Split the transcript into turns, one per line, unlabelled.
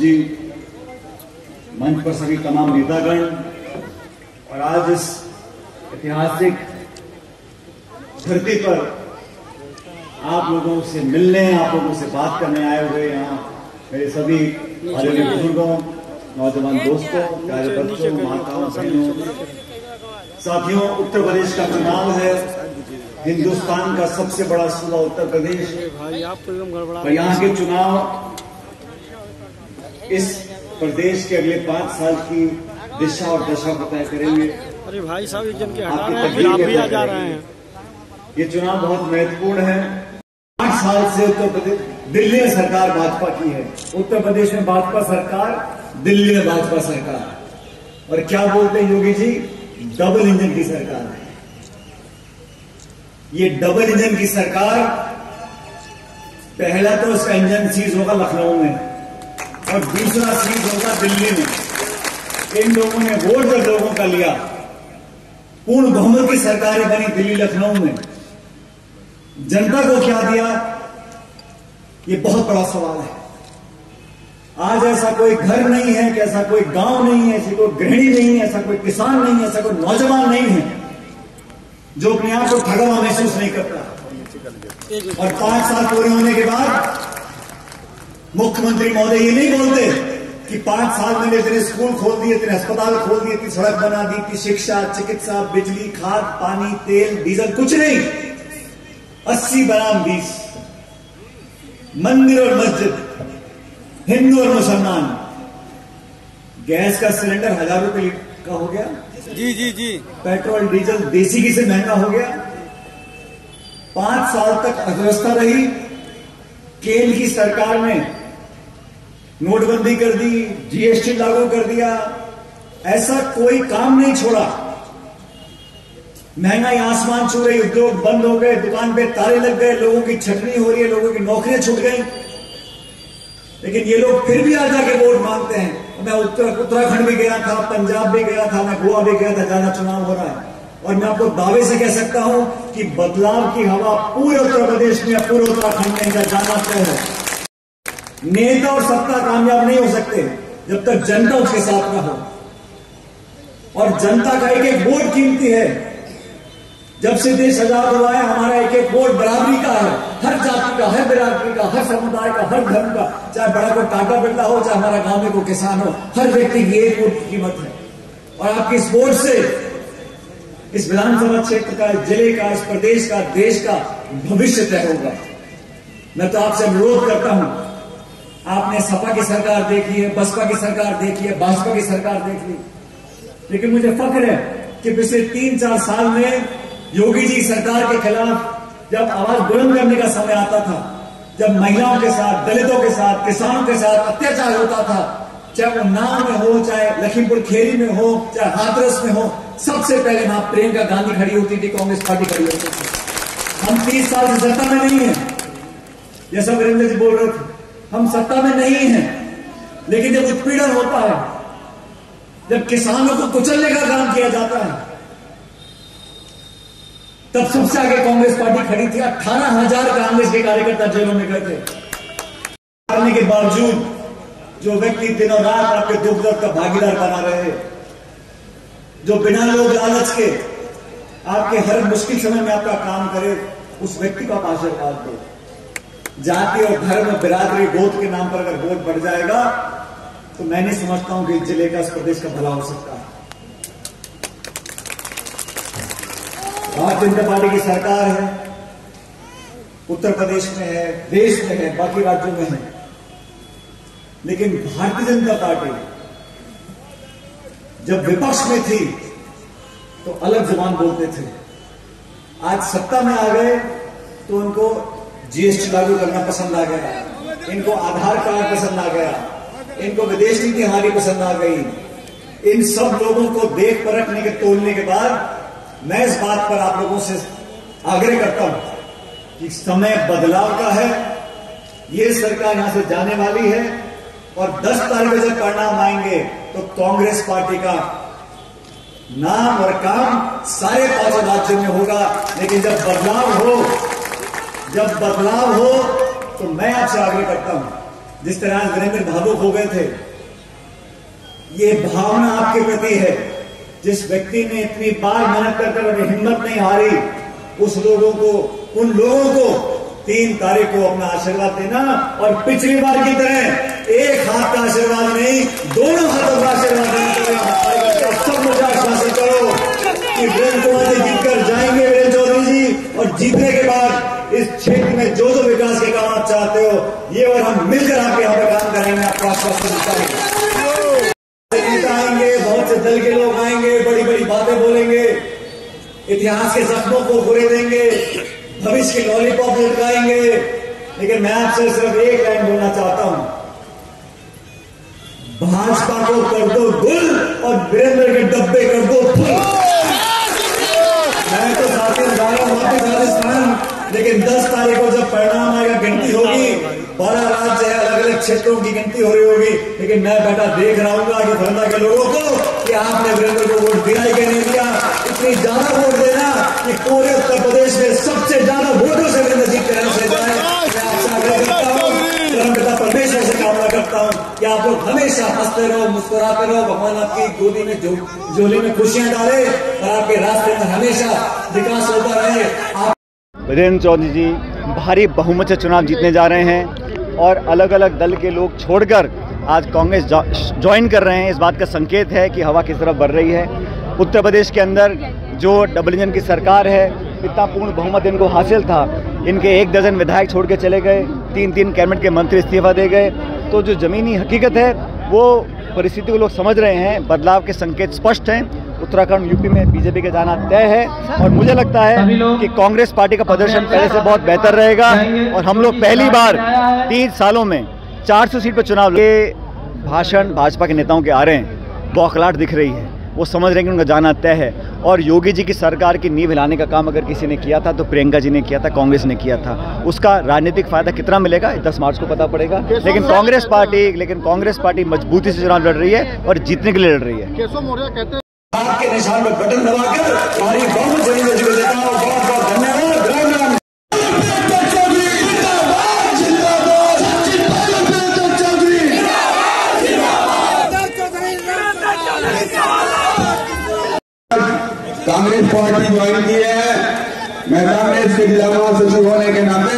जी, मंच पर सभी तमाम नेतागण और आज इस ऐतिहासिक धरती पर आप लोगों से मिलने, आप लोगों से बात करने आए हुए यहाँ मेरे सभी आदरणीय बुजुर्गों, नौजवान दोस्तों, प्यारे बच्चों, माताओं, बहनों, साथियों, उत्तर प्रदेश का चुनाव है। हिंदुस्तान का सबसे बड़ा सूबा उत्तर प्रदेश और यहाँ के चुनाव इस प्रदेश के अगले 5 साल की दिशा और दशा को तय करेंगे।
अरे भाई साहब, एक जन के हटा रहे हैं, फिर आप भी आ जा रहे हैं।
ये चुनाव बहुत महत्वपूर्ण है। 8 साल से उत्तर प्रदेश, दिल्ली में सरकार भाजपा की है, उत्तर प्रदेश में भाजपा सरकार, दिल्ली में भाजपा सरकार। और क्या बोलते हैं योगी जी, डबल इंजन की सरकार है। ये डबल इंजन की सरकार, पहला तो इसका इंजन सीज होगा लखनऊ में और दूसरा सीज होगा दिल्ली में। इन लोगों ने वोट जब लोगों का लिया, पूर्ण बहुमत की सरकारें बनी दिल्ली लखनऊ में, जनता को क्या दिया, ये बहुत बड़ा सवाल है। आज ऐसा कोई घर नहीं है कि ऐसा कोई गांव नहीं है, ऐसी कोई गृहिणी नहीं है, ऐसा कोई किसान नहीं है, ऐसा कोई नौजवान नहीं है जो अपने आप को ठगा हुआ महसूस नहीं करता। और 5 साल पूरे होने के बाद मुख्यमंत्री महोदय ये नहीं बोलते कि 5 साल में इतने स्कूल खोल दिए, इतने अस्पताल खोल दिए, इतनी सड़क बना दी, इतनी शिक्षा, चिकित्सा, बिजली, खाद, पानी, तेल, डीजल, कुछ नहीं। 80 बनाम 20, मंदिर और मस्जिद, हिंदू और मुसलमान, गैस का सिलेंडर 1000 रुपए का हो गया।
जी जी जी।
पेट्रोल डीजल देसी घी से महंगा हो गया। 5 साल तक अर्थव्यवस्था रही। केंद्र की सरकार ने नोटबंदी कर दी, जीएसटी लागू कर दिया, ऐसा कोई काम नहीं छोड़ा। महंगाई आसमान छू रही, उद्योग बंद हो गए, दुकान पे ताले लग गए, लोगों की छटनी हो रही है, लोगों की नौकरियां छूट गई। लेकिन ये लोग फिर भी आ जाके वोट मांगते हैं। मैं उत्तराखंड भी गया था, पंजाब भी गया था, मैं गोवा भी गया था, ज्यादा चुनाव हो रहा है और मैं आपको दावे से कह सकता हूं कि बदलाव की हवा पूरे उत्तर प्रदेश में, पूरे उत्तराखंड में इनका जाना तय है। नेता और सत्ता कामयाब नहीं हो सकते जब तक जनता उसके साथ ना हो, और जनता का एक एक वोट कीमती है। जब से देश आजाद हुआ है, हमारा एक एक वोट बराबरी का है, हर जाति का, हर बिरादरी का, हर समुदाय का, हर धर्म का, चाहे बड़ा कोई टाटा बिरला हो, चाहे हमारा गांव में कोई किसान हो, हर व्यक्ति की एक वोट की कीमत है। और आपकी इस वोट से इस विधानसभा क्षेत्र का, इस जिले का, इस प्रदेश का, देश का भविष्य तय होगा। मैं तो आपसे अनुरोध करता हूं, आपने सपा की सरकार देखी है, बसपा की सरकार देखी है, भाजपा की सरकार देख ली, लेकिन मुझे फख्र है कि पिछले 3-4 साल में योगी जी सरकार के खिलाफ जब आवाज बुलंद करने का समय आता था, जब महिलाओं के साथ, दलितों के साथ, किसानों के साथ अत्याचार होता था, चाहे उन्नाव में हो, चाहे लखीमपुर खीरी में हो, चाहे हाथरस में हो, सबसे पहले वहां प्रियंका गांधी खड़ी होती थी, कांग्रेस पार्टी खड़ी होती थी। हम 30 साल से सत्ता में नहीं है, जैसा वीरेंद्र जी बोल रहे थे, हम सत्ता में नहीं है, लेकिन जब उत्पीड़न होता है, जब किसानों को कुचलने का काम किया जाता है, तब सबसे आगे कांग्रेस पार्टी खड़ी थी। 18,000 कांग्रेस के कार्यकर्ता जेलों में गए थे। मारने के बावजूद जो व्यक्ति दिनों रात आपके दुख दर्द का भागीदार बना रहे, जो बिना लोग लालच के आपके हर मुश्किल समय में आपका काम करे, उस व्यक्ति को आप आशीर्वाद दो। जाति और धर्म, बिरादरी, गोद के नाम पर अगर वोट बढ़ जाएगा तो मैं नहीं समझता हूं कि इस जिले का, इस प्रदेश का भला हो सकता है। भारतीय जनता पार्टी की सरकार है, उत्तर प्रदेश में है, देश में है, बाकी राज्यों में है, लेकिन भारतीय जनता पार्टी जब विपक्ष में थी तो अलग जुबान बोलते थे। आज सत्ता में आ गए तो उनको जीएसटी लागू करना पसंद आ गया, इनको आधार कार्ड पसंद आ गया, इनको विदेश नीति हमारी पसंद आ गई। इन सब लोगों को देख परखने के, तोलने के बाद मैं इस बात पर आप लोगों से आग्रह करता हूं कि समय बदलाव का है। ये सरकार यहां से जाने वाली है और 10 तारीख को जब परिणाम आएंगे तो कांग्रेस पार्टी का नाम और काम सारे 5 राज्यों में होगा। लेकिन जब बदलाव हो तो मैं आपसे आग्रह करता हूं जिस तरह आज वीरेंद्र भावुक हो गए थे, ये भावना आपके प्रति है। जिस व्यक्ति ने इतनी बार मेहनत कर हिम्मत नहीं हारी, उन लोगों को 3 तारीख को अपना आशीर्वाद देना, और पिछली बार की तरह एक हाथ का आशीर्वाद नहीं, दोनों हाथों का आशीर्वाद देना। सब मुझे आश्वासित करो कि वीरेंद्र कुमार जी जीतकर जाएंगे, वीरेंद्र चौधरी जी, और जीतने के बाद इस क्षेत्र में जो विकास के काम आप चाहते हो, ये और हम मिलकर आपके यहाँ पे काम करेंगे। आपको आश्वासन देता है। आएंगे, बहुत से दल के लोग आएंगे, बड़ी बड़ी बातें बोलेंगे, इतिहास के जख्मों को खुरेदेंगे, भविष्य के लॉलीपॉप लटकाएंगे, लेकिन मैं आपसे सिर्फ एक लाइन बोलना चाहता हूं, भाजपा को कर दो गुल और वीरेंद्र के डब्बे कर दो फुल। मैं तो साथी जा रहा हूं वापिस राजस्थान, लेकिन 10 तारीख को जब परिणाम आएगा, गिनती होगी, 12 राज्य है, अलग अलग क्षेत्रों की गिनती हो रही होगी, लेकिन मैं बेटा देख रहा हूँ कि फलना के लोगों को कि आपने वीरेंद्र को वोट दिया ही कि नहीं दिया। इतनी ज्यादा वोट देना कि पूरे उत्तर प्रदेश में सबसे ज्यादा वोटों से वीरेंद्र जीत कर से जाए। मैं आपसे आग्रह करता हूँ, परमपिता परमेश्वर से कामना करता हूँ कि आप लोग हमेशा हंसते रहो, मुस्कुराते रहो, भगवान आपकी गोदी में झोली में खुशियां डाले और आपके रास्ते में हमेशा विकास होता रहे।
वीरेंद्र चौधरी जी भारी बहुमत से चुनाव जीतने जा रहे हैं और अलग अलग दल के लोग छोड़कर आज कांग्रेस ज्वाइन कर रहे हैं। इस बात का संकेत है कि हवा किस तरफ बढ़ रही है। उत्तर प्रदेश के अंदर जो डबल इंजन की सरकार है, इतना पूर्ण बहुमत इनको हासिल था, इनके 1 दर्जन विधायक छोड़ के चले गए, 3 कैबिनेट के मंत्री इस्तीफा दे गए। तो जो ज़मीनी हकीकत है वो परिस्थिति को लोग समझ रहे हैं, बदलाव के संकेत स्पष्ट हैं। उत्तराखंड यूपी में बीजेपी का जाना तय है और मुझे लगता है कि कांग्रेस पार्टी का प्रदर्शन पहले से बहुत बेहतर रहेगा और हम लोग पहली बार 3 सालों में 400 सीट पर चुनाव के भाषण भाजपा के नेताओं के आ रहे हैं, बौखलाहट दिख रही है, वो समझ रहे हैं कि उनका जाना तय है। और योगी जी की सरकार की नींव हिलाने का काम अगर किसी ने किया था तो प्रियंका जी ने किया था, कांग्रेस ने किया था। उसका राजनीतिक फायदा कितना मिलेगा 10 मार्च को पता पड़ेगा। लेकिन कांग्रेस पार्टी मजबूती से चुनाव लड़ रही है और जीतने के लिए लड़ रही है।
केशव मौर्य कहते हैं आपके निशान पर बटन दबाकर हमारी बहुत देता हूं। बहुत बहुत धन्यवाद। राम राम।
कांग्रेस पार्टी ज्वाइन की है। मैं कांग्रेस के जिला महासचिव होने के नाते